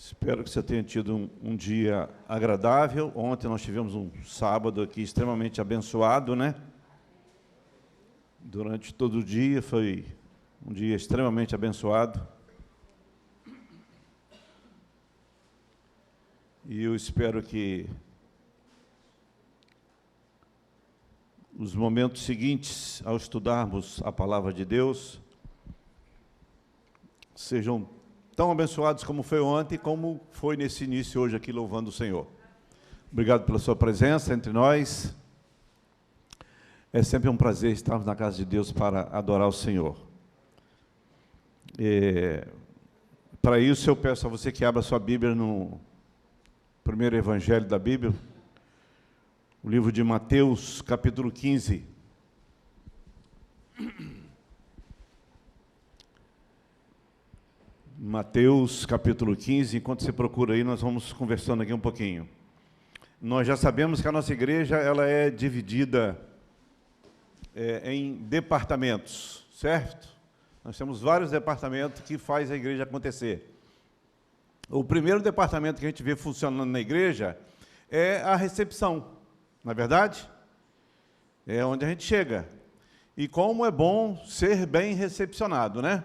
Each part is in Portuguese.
Espero que você tenha tido um dia agradável. Ontem nós tivemos um sábado aqui extremamente abençoado, né? Durante todo o dia foi um dia extremamente abençoado. E eu espero que os momentos seguintes, ao estudarmos a palavra de Deus, sejam tão abençoados como foi ontem, como foi nesse início hoje aqui, louvando o Senhor. Obrigado pela sua presença entre nós. É sempre um prazer estarmos na casa de Deus para adorar o Senhor. Para isso, eu peço a você que abra sua Bíblia no primeiro evangelho da Bíblia, o livro de Mateus, capítulo 15. Mateus, capítulo 15, enquanto você procura aí, nós vamos conversando aqui um pouquinho. Nós já sabemos que a nossa igreja ela é dividida em departamentos, certo? Nós temos vários departamentos que fazem a igreja acontecer. O primeiro departamento que a gente vê funcionando na igreja é a recepção, não é verdade? É onde a gente chega. E como é bom ser bem recepcionado, né?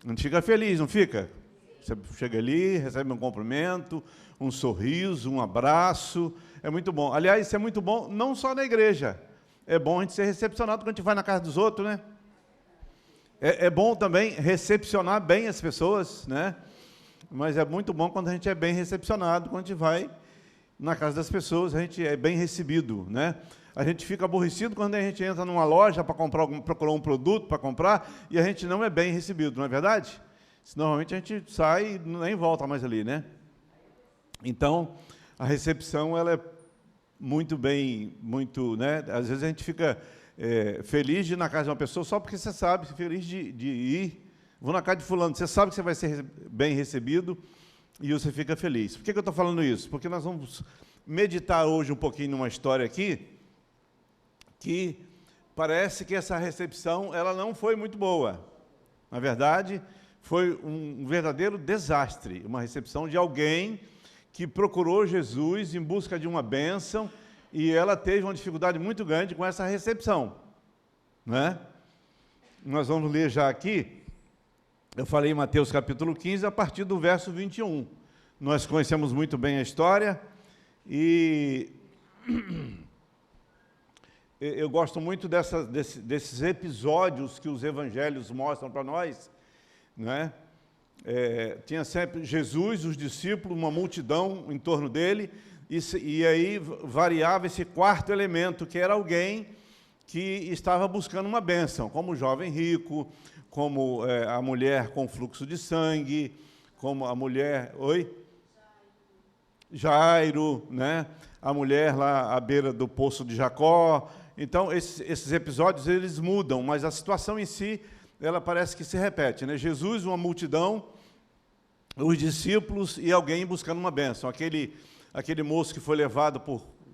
A gente fica feliz, não fica? Você chega ali, recebe um cumprimento, um sorriso, um abraço, é muito bom. Aliás, isso é muito bom não só na igreja, é bom a gente ser recepcionado quando a gente vai na casa dos outros, né? É bom também recepcionar bem as pessoas, né? Mas é muito bom quando a gente é bem recepcionado, quando a gente vai na casa das pessoas, a gente é bem recebido, né? A gente fica aborrecido quando a gente entra numa loja para procurar um produto para comprar e a gente não é bem recebido, não é verdade? Normalmente a gente sai e nem volta mais ali, né? Então, a recepção ela é muito bem, né? Às vezes a gente fica feliz de ir na casa de uma pessoa só porque você sabe, feliz de ir. Vou na casa de fulano, você sabe que você vai ser bem recebido e você fica feliz. Por que eu estou falando isso? Porque nós vamos meditar hoje um pouquinho numa história aqui que parece que essa recepção ela não foi muito boa. Na verdade, foi um verdadeiro desastre, uma recepção de alguém que procurou Jesus em busca de uma bênção e ela teve uma dificuldade muito grande com essa recepção, né? Nós vamos ler já aqui, eu falei em Mateus capítulo 15, a partir do verso 21. Nós conhecemos muito bem a história e eu gosto muito desses episódios que os evangelhos mostram para nós, né? Tinha sempre Jesus, os discípulos, uma multidão em torno dele, e aí variava esse quarto elemento, que era alguém que estava buscando uma bênção, como o jovem rico, como a mulher com fluxo de sangue, como a mulher... Oi? Jairo, né? A mulher lá à beira do poço de Jacó. Então, esses episódios, eles mudam, mas a situação em si, ela parece que se repete, né? Jesus, uma multidão, os discípulos e alguém buscando uma bênção. Aquele moço que foi levado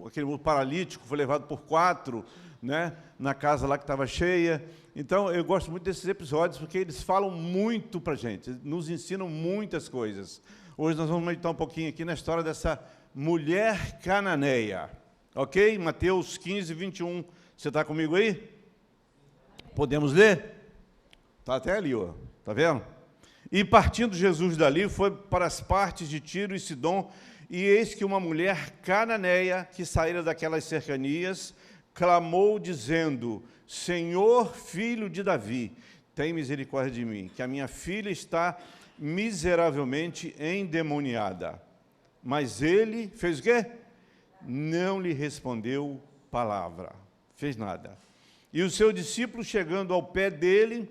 aquele paralítico foi levado por 4, né? Na casa lá que estava cheia. Então, eu gosto muito desses episódios, porque eles falam muito para a gente, nos ensinam muitas coisas. Hoje nós vamos meditar um pouquinho aqui na história dessa mulher cananeia. Ok? Mateus 15, 21. Você está comigo aí? Podemos ler? Está até ali, ó. Está vendo? E partindo Jesus dali, foi para as partes de Tiro e Sidom, e eis que uma mulher cananeia, que saíra daquelas cercanias, clamou, dizendo: Senhor, filho de Davi, tem misericórdia de mim, que a minha filha está miseravelmente endemoniada. Mas ele fez o quê? Não lhe respondeu palavra, fez nada. E o seu discípulo, chegando ao pé dele,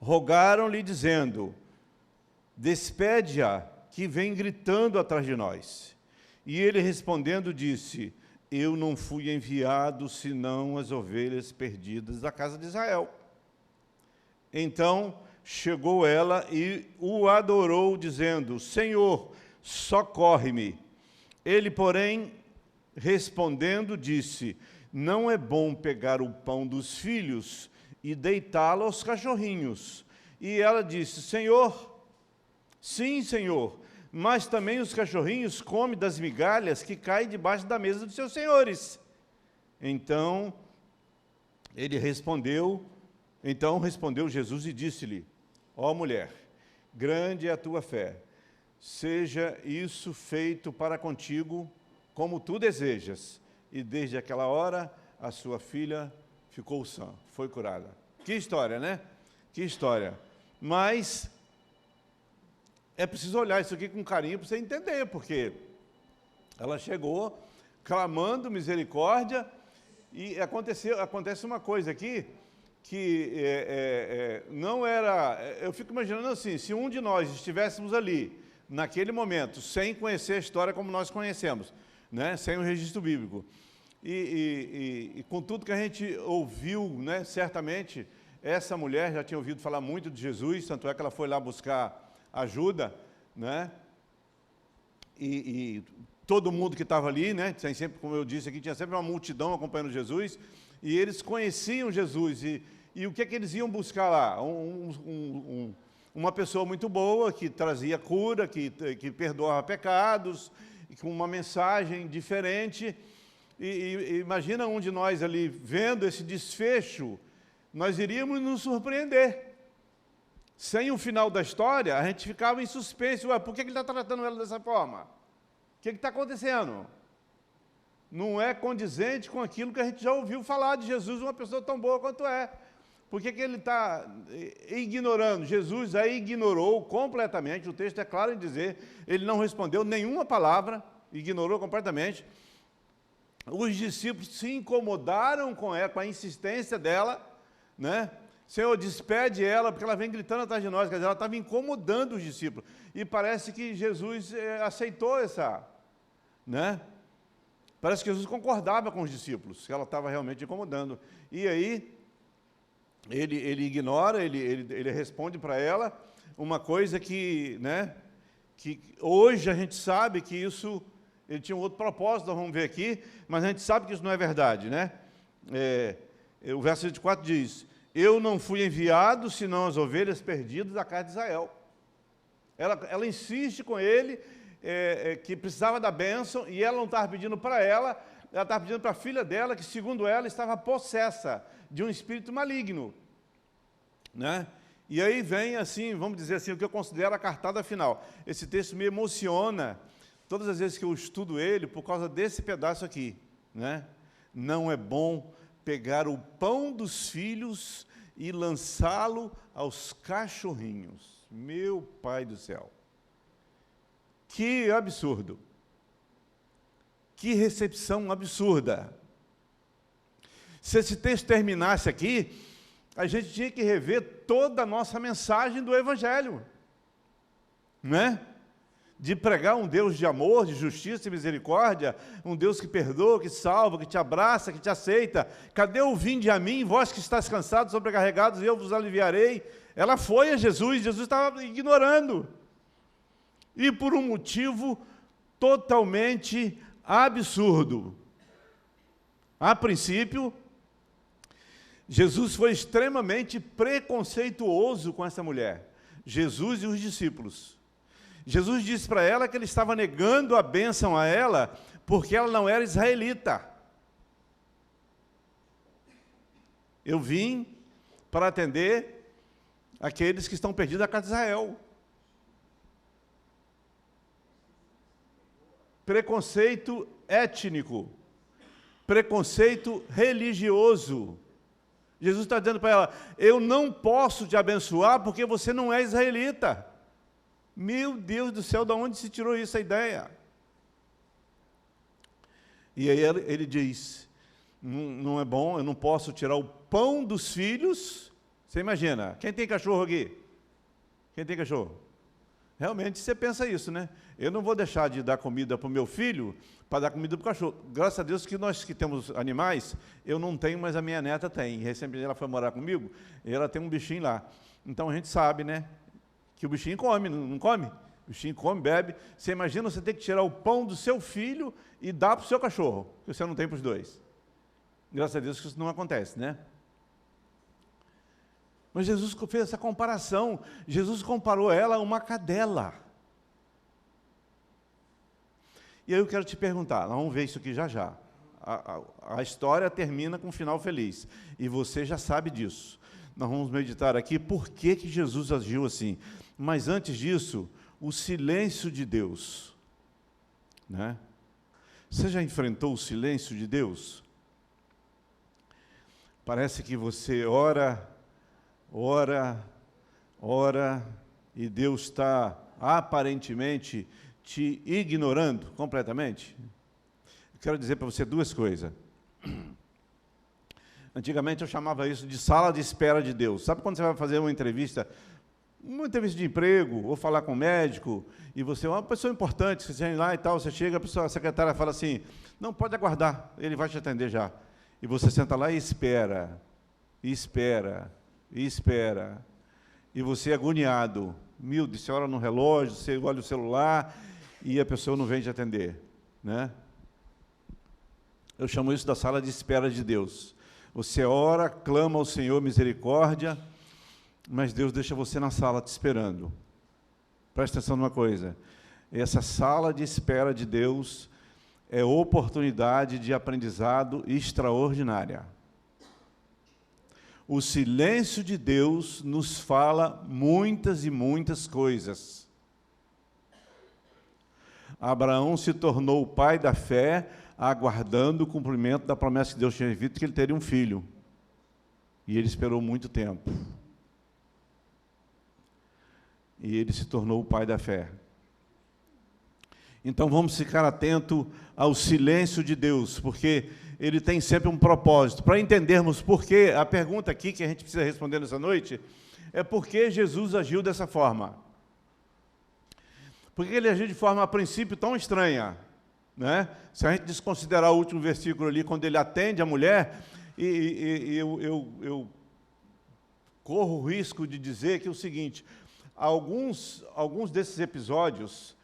rogaram-lhe, dizendo: despede-a, que vem gritando atrás de nós. E ele, respondendo, disse: eu não fui enviado, senão as ovelhas perdidas da casa de Israel. Então chegou ela e o adorou, dizendo: Senhor, socorre-me. Ele, porém, respondendo, disse: não é bom pegar o pão dos filhos e deitá-lo aos cachorrinhos. E ela disse: Senhor, Sim, Senhor, mas também os cachorrinhos comem das migalhas que caem debaixo da mesa dos seus senhores. Então respondeu Jesus e disse-lhe: ó mulher, grande é a tua fé, seja isso feito para contigo como tu desejas. E desde aquela hora a sua filha ficou sã, foi curada. Que história, né? Que história. Mas é preciso olhar isso aqui com carinho para você entender, porque ela chegou clamando misericórdia e acontece uma coisa aqui que não era... Eu fico imaginando assim, se um de nós estivéssemos ali, naquele momento, sem conhecer a história como nós conhecemos, né, sem o registro bíblico, e com tudo que a gente ouviu, né, certamente, essa mulher já tinha ouvido falar muito de Jesus, tanto é que ela foi lá buscar ajuda, né, e todo mundo que estava ali, né, tem sempre, como eu disse aqui, tinha sempre uma multidão acompanhando Jesus, e eles conheciam Jesus, e o que é que eles iam buscar lá? Uma pessoa muito boa, que trazia cura, que perdoava pecados, com uma mensagem diferente, e imagina um de nós ali, vendo esse desfecho, nós iríamos nos surpreender. Sem o final da história, a gente ficava em suspense. Ué, por que ele está tratando ela dessa forma? O que está acontecendo? Não é condizente com aquilo que a gente já ouviu falar de Jesus, uma pessoa tão boa quanto é. Por que ele está ignorando? Jesus a ignorou completamente, o texto é claro em dizer, ele não respondeu nenhuma palavra, ignorou completamente. Os discípulos se incomodaram com a insistência dela, né? Senhor, despede ela, porque ela vem gritando atrás de nós, quer dizer, ela estava incomodando os discípulos. E parece que Jesus aceitou essa, né? Parece que Jesus concordava com os discípulos, que ela estava realmente incomodando. E aí, ele ignora, ele responde para ela uma coisa que, né, que hoje a gente sabe que isso, ele tinha um outro propósito, nós vamos ver aqui, mas a gente sabe que isso não é verdade, né? O verso 24 diz: eu não fui enviado senão as ovelhas perdidas da casa de Israel. Ela insiste com ele que precisava da bênção, e ela não estava pedindo para ela estava pedindo para a filha dela, que segundo ela estava possessa de um espírito maligno, né? E aí vem assim, vamos dizer assim, o que eu considero a cartada final. Esse texto me emociona todas as vezes que eu estudo ele, por causa desse pedaço aqui, né? Não é bom pegar o pão dos filhos e lançá-lo aos cachorrinhos. Meu Pai do céu! Que absurdo! Que recepção absurda! Se esse texto terminasse aqui, a gente tinha que rever toda a nossa mensagem do Evangelho, né? De pregar um Deus de amor, de justiça e misericórdia, um Deus que perdoa, que salva, que te abraça, que te aceita. Cadê o vinde a mim, vós que estáis cansados, sobrecarregados, e eu vos aliviarei? Ela foi a Jesus, Jesus estava ignorando. E por um motivo totalmente absurdo. A princípio, Jesus foi extremamente preconceituoso com essa mulher, Jesus e os discípulos. Jesus disse para ela que ele estava negando a bênção a ela, porque ela não era israelita. Eu vim para atender aqueles que estão perdidos da casa de Israel. Preconceito étnico, preconceito religioso. Jesus está dizendo para ela: eu não posso te abençoar porque você não é israelita. Meu Deus do céu, de onde se tirou essa ideia? E aí ele diz: não é bom, eu não posso tirar o pão dos filhos. Você imagina, quem tem cachorro aqui? Quem tem cachorro? Realmente você pensa isso, né? Eu não vou deixar de dar comida para o meu filho para dar comida para o cachorro. Graças a Deus que nós que temos animais, eu não tenho, mas a minha neta tem. Recentemente ela foi morar comigo e ela tem um bichinho lá. Então a gente sabe, né, que o bichinho come, não come? O bichinho come, bebe. Você imagina você ter que tirar o pão do seu filho e dar para o seu cachorro, que você não tem para os dois. Graças a Deus que isso não acontece, né? Mas Jesus fez essa comparação. Jesus comparou ela a uma cadela. E aí eu quero te perguntar, nós vamos ver isso aqui já já. A história termina com um final feliz. E você já sabe disso. Nós vamos meditar aqui por que Jesus agiu assim. Mas antes disso, o silêncio de Deus. Né? Você já enfrentou o silêncio de Deus? Parece que você ora, e Deus está aparentemente te ignorando completamente. Eu quero dizer para você duas coisas. Antigamente eu chamava isso de sala de espera de Deus. Sabe quando você vai fazer uma entrevista de emprego, ou falar com um médico, e você é uma pessoa importante, você vem lá e tal, você chega, a secretária fala assim, não, pode aguardar, ele vai te atender já. E você senta lá e espera, e espera, e espera. E você é agoniado. Meu Deus, você olha no relógio, você olha o celular, e a pessoa não vem te atender. Né? Eu chamo isso da sala de espera de Deus. Você ora, clama ao Senhor misericórdia, mas Deus deixa você na sala te esperando. Presta atenção numa coisa. Essa sala de espera de Deus é oportunidade de aprendizado extraordinária. O silêncio de Deus nos fala muitas e muitas coisas. Abraão se tornou o pai da fé, aguardando o cumprimento da promessa que Deus tinha feito, que ele teria um filho. E ele esperou muito tempo. E ele se tornou o pai da fé. Então vamos ficar atentos ao silêncio de Deus, porque ele tem sempre um propósito. Para entendermos por quê, a pergunta aqui que a gente precisa responder nessa noite é por que Jesus agiu dessa forma. Por que ele agiu de forma, a princípio, tão estranha? Né? Se a gente desconsiderar o último versículo ali, quando ele atende a mulher, eu corro o risco de dizer que é o seguinte, alguns desses episódios,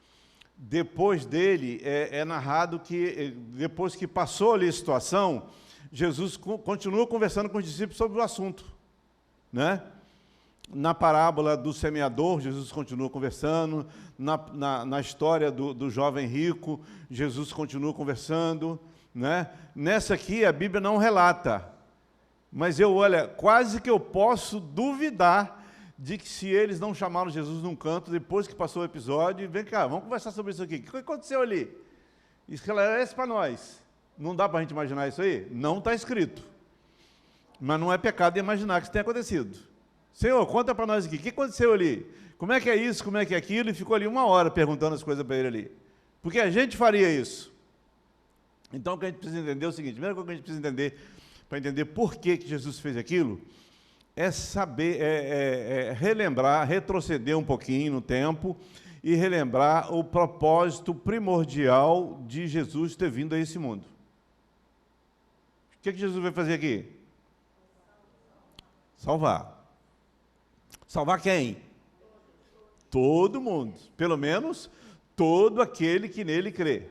depois dele, é narrado que, depois que passou ali a situação, Jesus continua conversando com os discípulos sobre o assunto. Né? Na parábola do semeador, Jesus continua conversando. Na história do jovem rico, Jesus continua conversando. Né? Nessa aqui, a Bíblia não relata. Mas olha, quase que eu posso duvidar de que se eles não chamaram Jesus num canto, depois que passou o episódio, vem cá, vamos conversar sobre isso aqui. O que aconteceu ali? Esclarece para nós. Não dá para a gente imaginar isso aí? Não está escrito. Mas não é pecado imaginar que isso tenha acontecido. Senhor, conta para nós aqui, o que aconteceu ali? Como é que é isso, como é que é aquilo? E ficou ali 1 hora perguntando as coisas para ele ali. Porque a gente faria isso. Então, o que a gente precisa entender é o seguinte, a primeira coisa que a gente precisa entender, para entender por que Jesus fez aquilo, é saber, relembrar, retroceder um pouquinho no tempo e relembrar o propósito primordial de Jesus ter vindo a esse mundo. O que Jesus vai fazer aqui? Salvar. Salvar quem? Todo mundo. Pelo menos todo aquele que nele crê.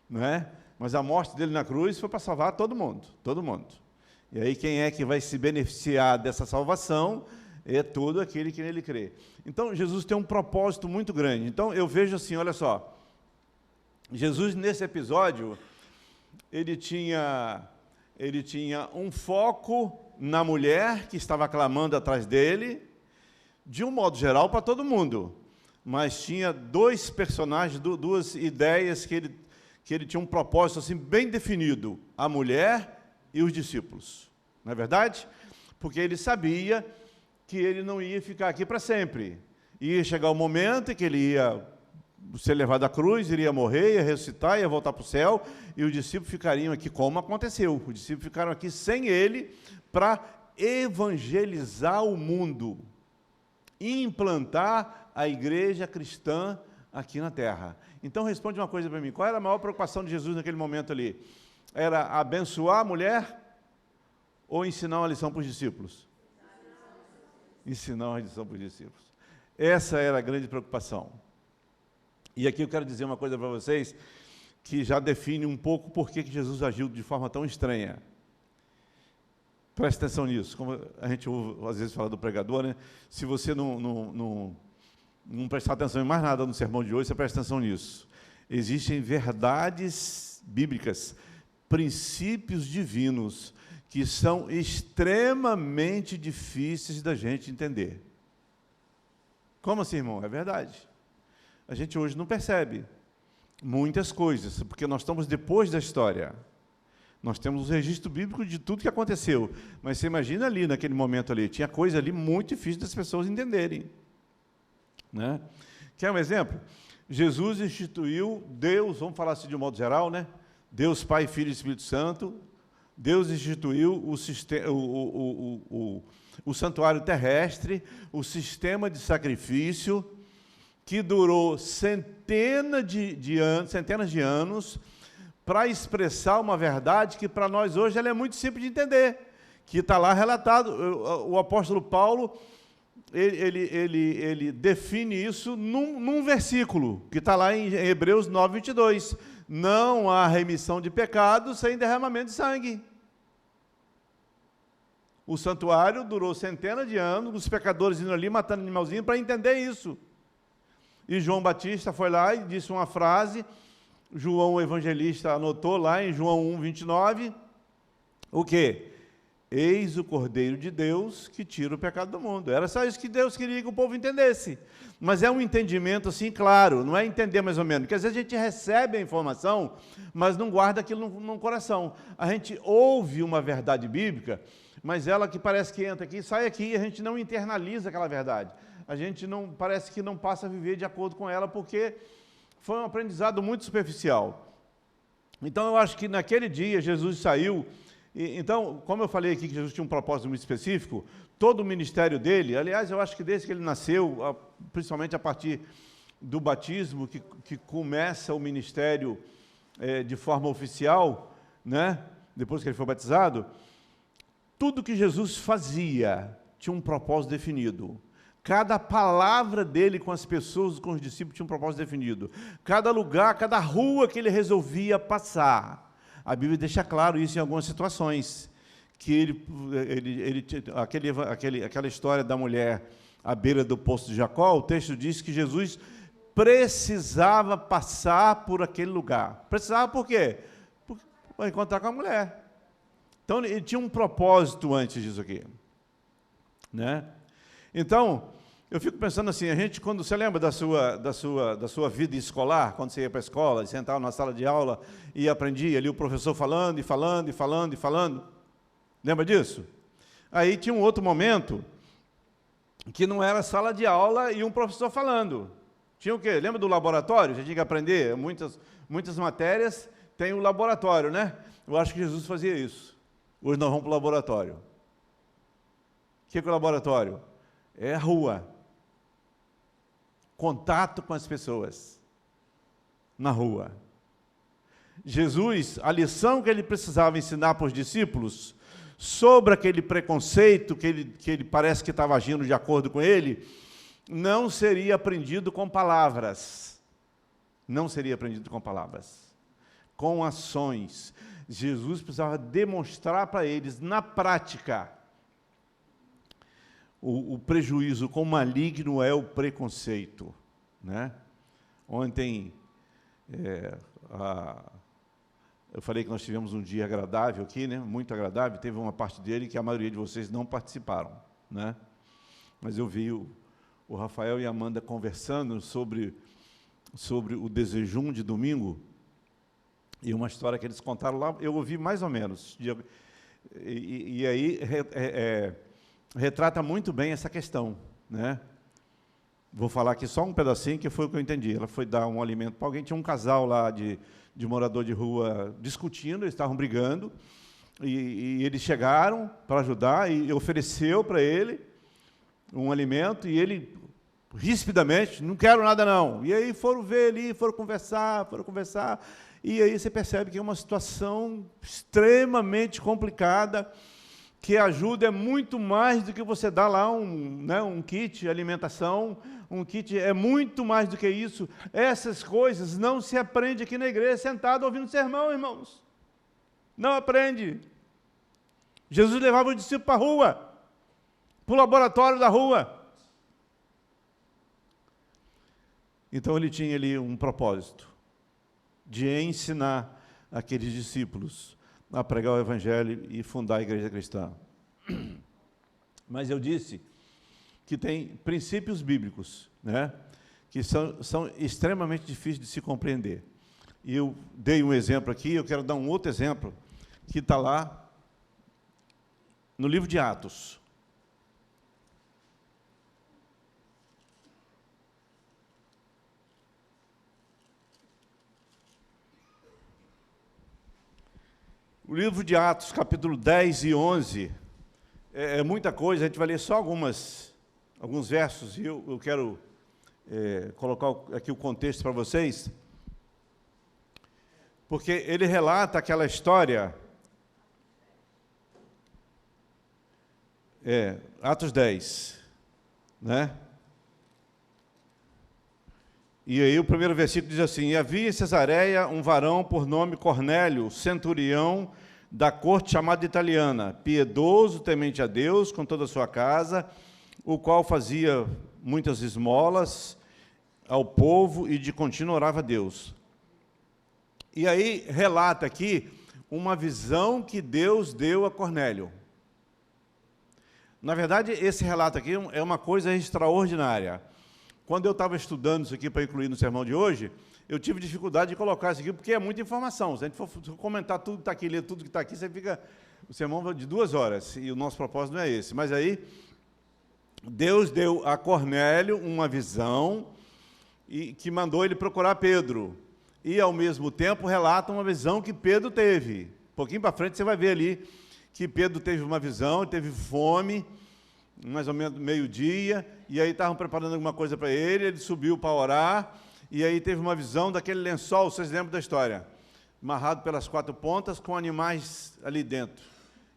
Não é? Mas a morte dele na cruz foi para salvar todo mundo. Todo mundo. E aí quem é que vai se beneficiar dessa salvação é todo aquele que nele crê. Então, Jesus tem um propósito muito grande. Então, eu vejo assim, olha só, Jesus, nesse episódio, ele tinha um foco na mulher que estava clamando atrás dele, de um modo geral, para todo mundo. Mas tinha 2 personagens, 2 ideias que ele tinha um propósito assim, bem definido, a mulher e os discípulos, não é verdade? Porque ele sabia que ele não ia ficar aqui para sempre. Ia chegar o momento em que ele ia ser levado à cruz, iria morrer, ia ressuscitar, ia voltar para o céu, e os discípulos ficariam aqui, como aconteceu. Os discípulos ficaram aqui sem ele para evangelizar o mundo, implantar a igreja cristã aqui na terra. Então, responde uma coisa para mim, qual era a maior preocupação de Jesus naquele momento ali? Era abençoar a mulher ou ensinar uma lição para os discípulos? Ensinar uma lição para os discípulos. Essa era a grande preocupação. E aqui eu quero dizer uma coisa para vocês que já define um pouco por que Jesus agiu de forma tão estranha. Preste atenção nisso, como a gente ouve, às vezes fala do pregador, né? Se você não prestar atenção em mais nada no sermão de hoje, você presta atenção nisso. Existem verdades bíblicas, princípios divinos, que são extremamente difíceis da gente entender. Como assim, irmão? É verdade. A gente hoje não percebe muitas coisas, porque nós estamos depois da história. Nós temos o registro bíblico de tudo que aconteceu, mas você imagina ali, naquele momento ali, tinha coisa ali muito difícil das pessoas entenderem. Né? Quer um exemplo? Jesus instituiu, Deus, vamos falar assim de um modo geral, né? Deus, Pai, Filho e Espírito Santo, Deus instituiu o santuário terrestre, o sistema de sacrifício, que durou centenas de anos, para expressar uma verdade que para nós hoje ela é muito simples de entender, que está lá relatado. O apóstolo Paulo, ele define isso num versículo, que está lá em Hebreus 9, 22. Não há remissão de pecados sem derramamento de sangue. O santuário durou centenas de anos, os pecadores indo ali matando animalzinho para entender isso. E João Batista foi lá e disse uma frase, João o evangelista anotou lá em João 1, 29, o quê? Eis o Cordeiro de Deus que tira o pecado do mundo. Era só isso que Deus queria que o povo entendesse. Mas é um entendimento assim, claro, não é entender mais ou menos, porque às vezes a gente recebe a informação, mas não guarda aquilo no coração. A gente ouve uma verdade bíblica, mas ela que parece que entra aqui, sai aqui, e a gente não internaliza aquela verdade. A gente não, parece que não passa a viver de acordo com ela, porque foi um aprendizado muito superficial. Então, eu acho que naquele dia Jesus saiu. Então, como eu falei aqui que Jesus tinha um propósito muito específico, todo o ministério dele, aliás, eu acho que desde que ele nasceu, principalmente a partir do batismo, que começa o ministério de forma oficial, né? Depois que ele foi batizado, tudo que Jesus fazia tinha um propósito definido. Cada palavra dele com as pessoas, com os discípulos, tinha um propósito definido. Cada lugar, cada rua que ele resolvia passar. A Bíblia deixa claro isso em algumas situações. Que aquela história da mulher à beira do poço de Jacó, o texto diz que Jesus precisava passar por aquele lugar. Precisava por quê? Para encontrar com a mulher. Então, ele tinha um propósito antes disso aqui. Né? Então, eu fico pensando assim, a gente, quando você lembra da sua vida escolar, quando você ia para a escola, sentava na sala de aula e aprendia ali o professor falando, lembra disso? Aí tinha um outro momento que não era sala de aula e um professor falando. Tinha o quê? Lembra do laboratório? Você tinha que aprender, muitas matérias tem o laboratório, né? Eu acho que Jesus fazia isso. Hoje nós vamos para o laboratório. O que é o laboratório? É a rua. Contato com as pessoas. Na rua. Jesus, a lição que ele precisava ensinar para os discípulos, sobre aquele preconceito que ele parece que estava agindo de acordo com ele, não seria aprendido com palavras. Não seria aprendido com palavras. Com ações. Jesus precisava demonstrar para eles, na prática, o prejuízo, quão maligno é o preconceito. Né? Ontem, eu falei que nós tivemos um dia agradável aqui, né? Muito agradável, teve uma parte dele que a maioria de vocês não participaram. Né? Mas eu vi o Rafael e a Amanda conversando sobre o desejum de domingo, e uma história que eles contaram lá, eu ouvi mais ou menos. E aí retrata muito bem essa questão. Né? Vou falar aqui só um pedacinho, que foi o que eu entendi. Ela foi dar um alimento para alguém, tinha um casal lá de morador de rua discutindo, eles estavam brigando, e eles chegaram para ajudar, e ofereceu para ele um alimento, e ele, rispidamente, não quero nada não. E aí foram ver ali, foram conversar, e aí você percebe que é uma situação extremamente complicada, que a ajuda é muito mais do que você dá lá um kit de alimentação, um kit é muito mais do que isso. Essas coisas não se aprende aqui na igreja, sentado ouvindo sermão, irmãos. Não aprende. Jesus levava o discípulo para a rua, para o laboratório da rua. Então ele tinha ali um propósito de ensinar aqueles discípulos a pregar o Evangelho e fundar a igreja cristã. Mas eu disse que tem princípios bíblicos, né, que são extremamente difíceis de se compreender. E eu dei um exemplo aqui, eu quero dar um outro exemplo, que está lá no livro de Atos. O livro de Atos, capítulo 10 e 11, é muita coisa, a gente vai ler só alguns versos, e eu quero colocar aqui o contexto para vocês, porque ele relata aquela história, Atos 10, né? E aí o primeiro versículo diz assim: E havia em Cesareia um varão por nome Cornélio, centurião da corte chamada italiana, piedoso, temente a Deus, com toda a sua casa, o qual fazia muitas esmolas ao povo e de contínuo orava a Deus. E aí relata aqui uma visão que Deus deu a Cornélio. Na verdade, esse relato aqui é uma coisa extraordinária. Quando eu estava estudando isso aqui para incluir no sermão de hoje, eu tive dificuldade de colocar isso aqui, porque é muita informação. Se a gente for comentar tudo que está aqui, ler tudo que está aqui, você fica... O sermão de 2 horas, e o nosso propósito não é esse. Mas aí, Deus deu a Cornélio uma visão e que mandou ele procurar Pedro. E, ao mesmo tempo, relata uma visão que Pedro teve. Um pouquinho para frente, você vai ver ali que Pedro teve uma visão, teve fome, mais ou menos meio-dia, e aí estavam preparando alguma coisa para ele, ele subiu para orar, e aí teve uma visão daquele lençol, vocês lembram da história, amarrado pelas 4 pontas, com animais ali dentro.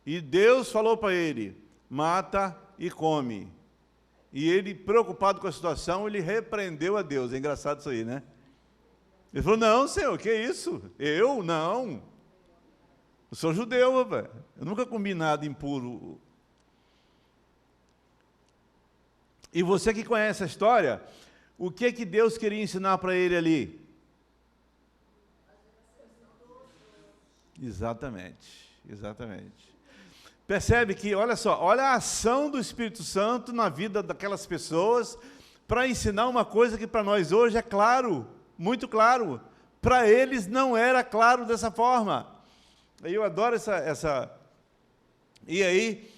E Deus falou para ele, mata e come. E ele, preocupado com a situação, ele repreendeu a Deus. É engraçado isso aí, né? Ele falou, não, Senhor, que isso? Eu? Não. Eu sou judeu, rapaz. Eu nunca comi nada impuro. E você que conhece a história, o que Deus queria ensinar para ele ali? Exatamente, exatamente. Percebe que, olha só, olha a ação do Espírito Santo na vida daquelas pessoas para ensinar uma coisa que para nós hoje é claro, muito claro. Para eles não era claro dessa forma. Eu adoro essa... E aí,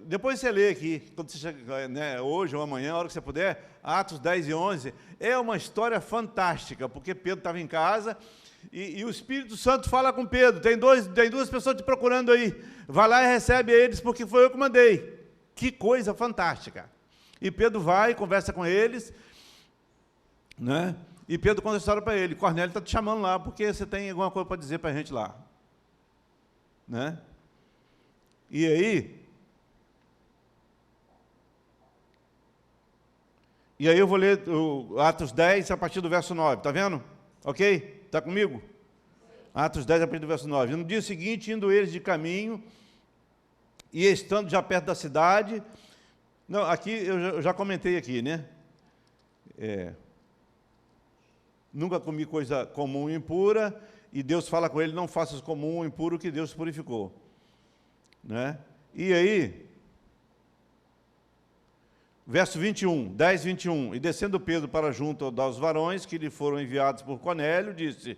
depois você lê aqui, quando você chega, né, hoje ou amanhã, a hora que você puder, Atos 10 e 11, é uma história fantástica, porque Pedro estava em casa e o Espírito Santo fala com Pedro, tem duas pessoas te procurando aí, vai lá e recebe eles, porque foi eu que mandei. Que coisa fantástica. E Pedro vai, conversa com eles, né? E Pedro conta a história para ele, Cornélio está te chamando lá, porque você tem alguma coisa para dizer para a gente lá. Né? E aí eu vou ler o Atos 10 a partir do verso 9, está vendo? Ok? Está comigo? Atos 10 a partir do verso 9. No dia seguinte, indo eles de caminho, e estando já perto da cidade... Não, aqui, eu já comentei aqui, né? Nunca comi coisa comum e impura, e Deus fala com ele, não faças comum ou impuro que Deus purificou. Né? E aí, verso 21, 10, 21, e descendo Pedro para junto aos varões que lhe foram enviados por Cornélio, disse,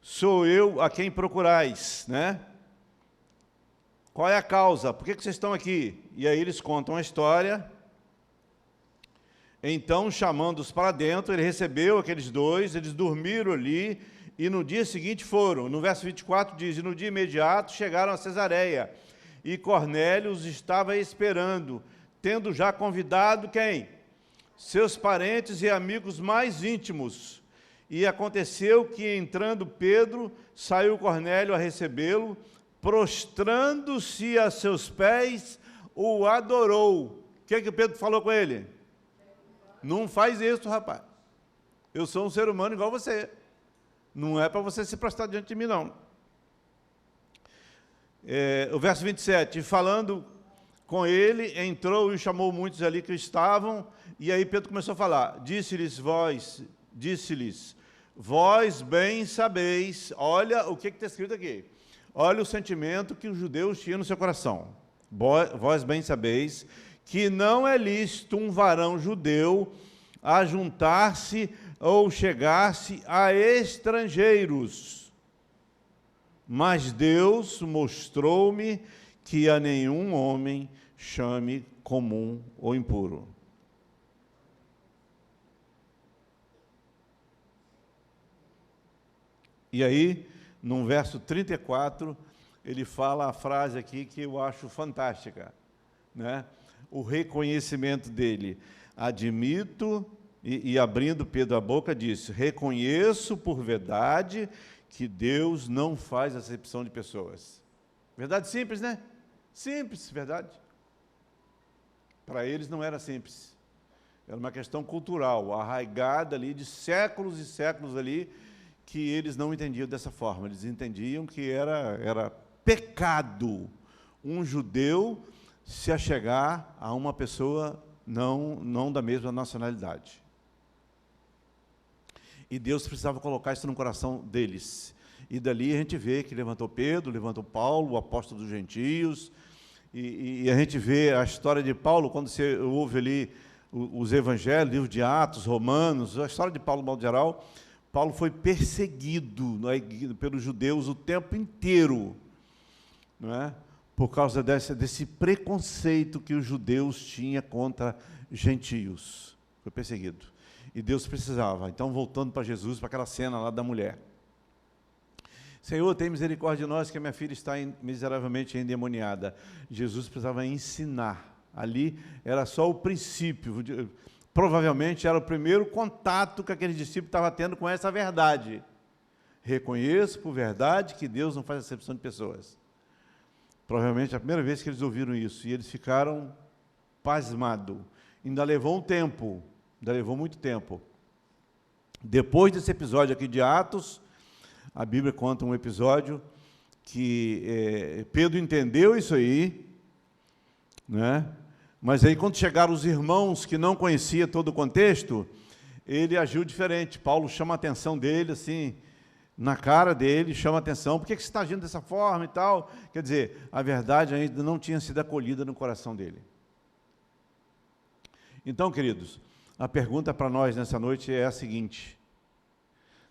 sou eu a quem procurais, né? Qual é a causa? Por que vocês estão aqui? E aí eles contam a história. Então, chamando-os para dentro, ele recebeu aqueles 2, eles dormiram ali, e no dia seguinte foram. No verso 24 diz, e no dia imediato chegaram a Cesareia, e Cornélio os estava esperando, tendo já convidado quem? Seus parentes e amigos mais íntimos. E aconteceu que, entrando Pedro, saiu Cornélio a recebê-lo, prostrando-se a seus pés, o adorou. O que o Pedro falou com ele? Não faz isso, rapaz. Eu sou um ser humano igual você. Não é para você se prostrar diante de mim, não. O verso 27, falando com ele, entrou e chamou muitos ali que estavam, e aí Pedro começou a falar, disse-lhes, vós bem sabeis, olha o que está escrito aqui, olha o sentimento que os judeus tinham no seu coração, vós bem sabeis que não é lícito um varão judeu ajuntar-se ou chegar-se a estrangeiros, mas Deus mostrou-me que a nenhum homem chame comum ou impuro. E aí, no verso 34, ele fala a frase aqui que eu acho fantástica, né? O reconhecimento dele. Admito, e abrindo Pedro a boca, disse, reconheço por verdade que Deus não faz acepção de pessoas. Verdade simples, né? Simples, verdade. Para eles não era simples. Era uma questão cultural, arraigada ali de séculos e séculos ali, que eles não entendiam dessa forma. Eles entendiam que era pecado um judeu se achegar a uma pessoa não da mesma nacionalidade. E Deus precisava colocar isso no coração deles. E dali a gente vê que levantou Pedro, levantou Paulo, o apóstolo dos gentios, e a gente vê a história de Paulo, quando você ouve ali os evangelhos, livro de Atos, Romanos, a história de Paulo, de modo geral, Paulo foi perseguido pelos judeus o tempo inteiro, não é? Por causa desse preconceito que os judeus tinham contra gentios. Foi perseguido. E Deus precisava. Então, voltando para Jesus, para aquela cena lá da mulher. Senhor, tem misericórdia de nós, que a minha filha está miseravelmente endemoniada. Jesus precisava ensinar. Ali era só o princípio. Provavelmente era o primeiro contato que aquele discípulo estava tendo com essa verdade. Reconheço por verdade que Deus não faz acepção de pessoas. Provavelmente a primeira vez que eles ouviram isso, e eles ficaram pasmados. Ainda levou um tempo, ainda levou muito tempo. Depois desse episódio aqui de Atos, a Bíblia conta um episódio que Pedro entendeu isso aí, né? Mas aí quando chegaram os irmãos que não conheciam todo o contexto, ele agiu diferente. Paulo chama a atenção dele, assim, na cara dele, chama a atenção, por que você está agindo dessa forma e tal? Quer dizer, a verdade ainda não tinha sido acolhida no coração dele. Então, queridos, a pergunta para nós nessa noite é a seguinte: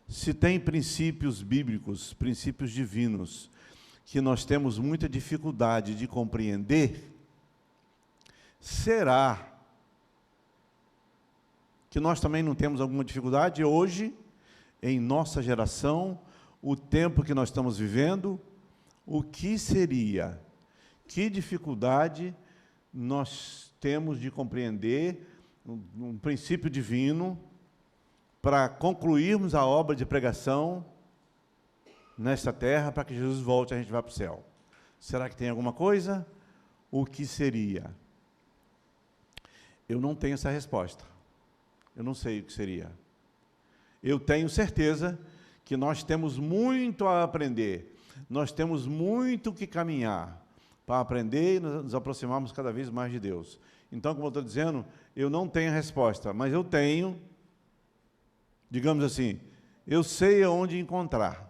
se tem princípios bíblicos, princípios divinos, que nós temos muita dificuldade de compreender, será que nós também não temos alguma dificuldade hoje, em nossa geração, o tempo que nós estamos vivendo? O que seria? Que dificuldade nós temos de compreender um princípio divino para concluirmos a obra de pregação nesta terra, para que Jesus volte e a gente vá para o céu? Será que tem alguma coisa? O que seria? Eu não tenho essa resposta. Eu não sei o que seria. Eu tenho certeza que nós temos muito a aprender, nós temos muito que caminhar para aprender e nos aproximarmos cada vez mais de Deus. Então, como eu estou dizendo, eu não tenho a resposta, mas eu tenho, digamos assim, eu sei aonde encontrar,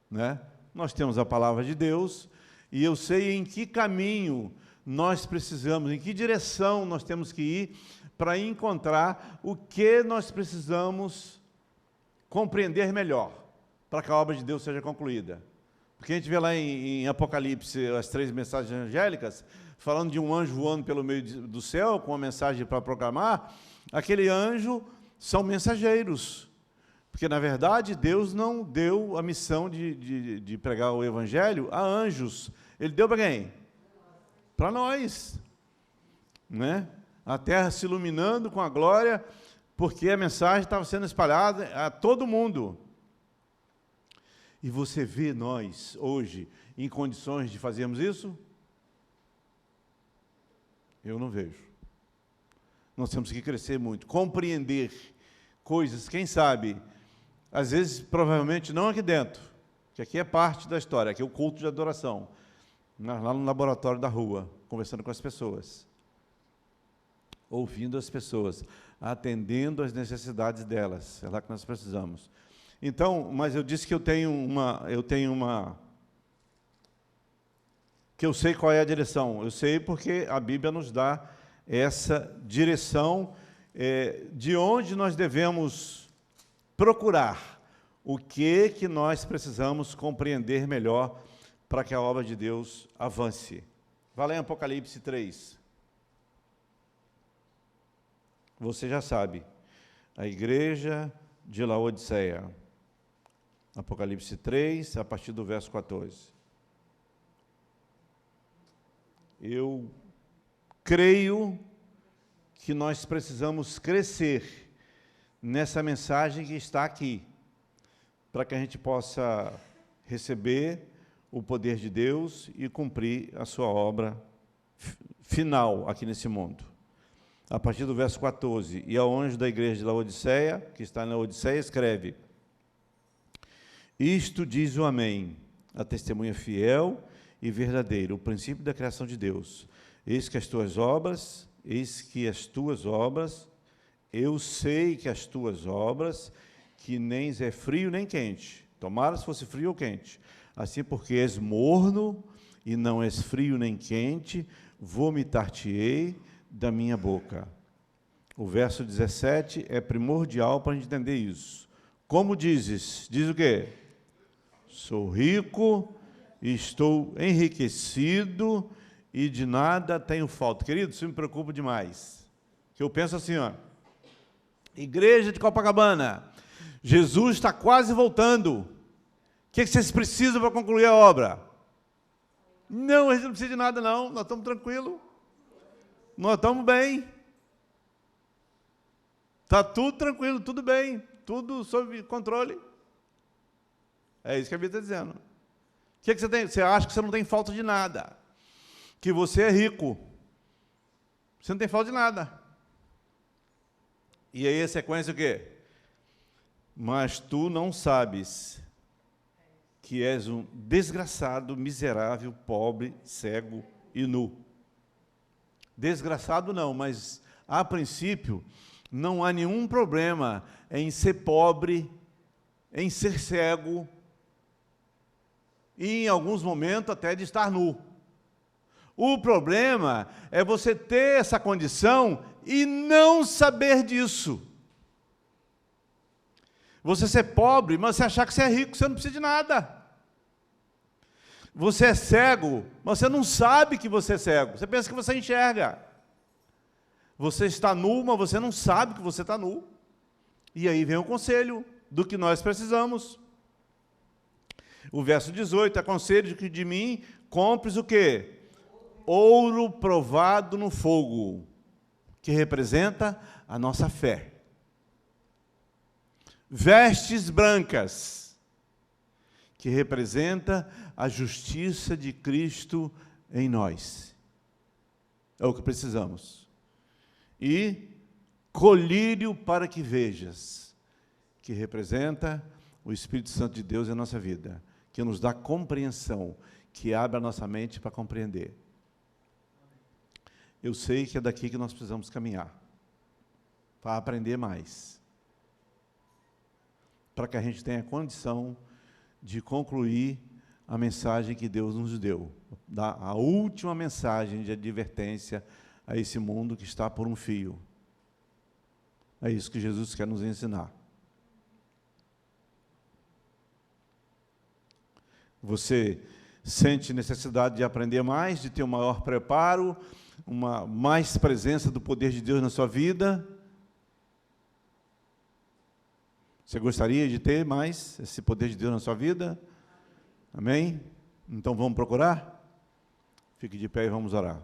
né? Nós temos a palavra de Deus e eu sei em que caminho nós precisamos, em que direção nós temos que ir para encontrar o que nós precisamos compreender melhor, para que a obra de Deus seja concluída. Porque a gente vê lá em Apocalipse as 3 mensagens angélicas, falando de um anjo voando pelo meio do céu, com uma mensagem para proclamar. Aquele anjo são mensageiros, porque, na verdade, Deus não deu a missão de pregar o evangelho a anjos. Ele deu para quem? Para nós, né? A terra se iluminando com a glória, porque a mensagem estava sendo espalhada a todo mundo. E você vê nós, hoje, em condições de fazermos isso? Eu não vejo. Nós temos que crescer muito, compreender coisas, quem sabe, às vezes, provavelmente, não aqui dentro, que aqui é parte da história, aqui é o culto de adoração. lá no laboratório da rua, conversando com as pessoas, ouvindo as pessoas, atendendo às necessidades delas. É lá que nós precisamos. Então, mas eu disse que que eu sei qual é a direção. Eu sei porque a Bíblia nos dá essa direção de onde nós devemos procurar, o que nós precisamos compreender melhor para que a obra de Deus avance. Vai lá em Apocalipse 3. Você já sabe, a igreja de Laodiceia. Apocalipse 3, a partir do verso 14. Eu creio que nós precisamos crescer nessa mensagem que está aqui, para que a gente possa receber o poder de Deus e cumprir a sua obra final aqui nesse mundo. A partir do verso 14, e ao anjo da igreja de Laodiceia, que está na Laodiceia, escreve: Isto diz o Amém, a testemunha fiel e verdadeira, o princípio da criação de Deus. Eis que as tuas obras, eu sei que as tuas obras, que nem é frio nem quente, tomara se fosse frio ou quente, assim porque és morno e não és frio nem quente, vomitar-te-ei da minha boca. O verso 17 é primordial para a gente entender isso. Como dizes? Diz o quê? Sou rico, estou enriquecido e de nada tenho falta. Querido, isso me preocupa demais. Que eu penso assim, ó, igreja de Copacabana, Jesus está quase voltando. O que vocês precisam para concluir a obra? Não, a gente não precisa de nada, não. Nós estamos tranquilos. Nós estamos bem. Está tudo tranquilo, tudo bem, tudo sob controle. É isso que a Bíblia está dizendo. O que você tem? Você acha que você não tem falta de nada, que você é rico. Você não tem falta de nada. E aí a sequência é o quê? Mas tu não sabes que és um desgraçado, miserável, pobre, cego e nu. Desgraçado não, mas a princípio não há nenhum problema em ser pobre, em ser cego e em alguns momentos até de estar nu. O problema é você ter essa condição e não saber disso. Você ser pobre, mas você achar que você é rico, você não precisa de nada. Você é cego, mas você não sabe que você é cego. Você pensa que você enxerga. Você está nu, mas você não sabe que você está nu. E aí vem o conselho do que nós precisamos. O verso 18, aconselho que de mim compres o quê? Ouro provado no fogo, que representa a nossa fé. Vestes brancas, que representa a justiça de Cristo em nós. É o que precisamos. E colírio para que vejas, que representa o Espírito Santo de Deus em nossa vida, que nos dá compreensão, que abre a nossa mente para compreender. Eu sei que é daqui que nós precisamos caminhar, para aprender mais, para que a gente tenha condição de concluir a mensagem que Deus nos deu, a última mensagem de advertência a esse mundo que está por um fio. É isso que Jesus quer nos ensinar. Você sente necessidade de aprender mais, de ter um maior preparo, uma mais presença do poder de Deus na sua vida? Você gostaria de ter mais esse poder de Deus na sua vida? Amém? Então vamos procurar? Fique de pé e vamos orar.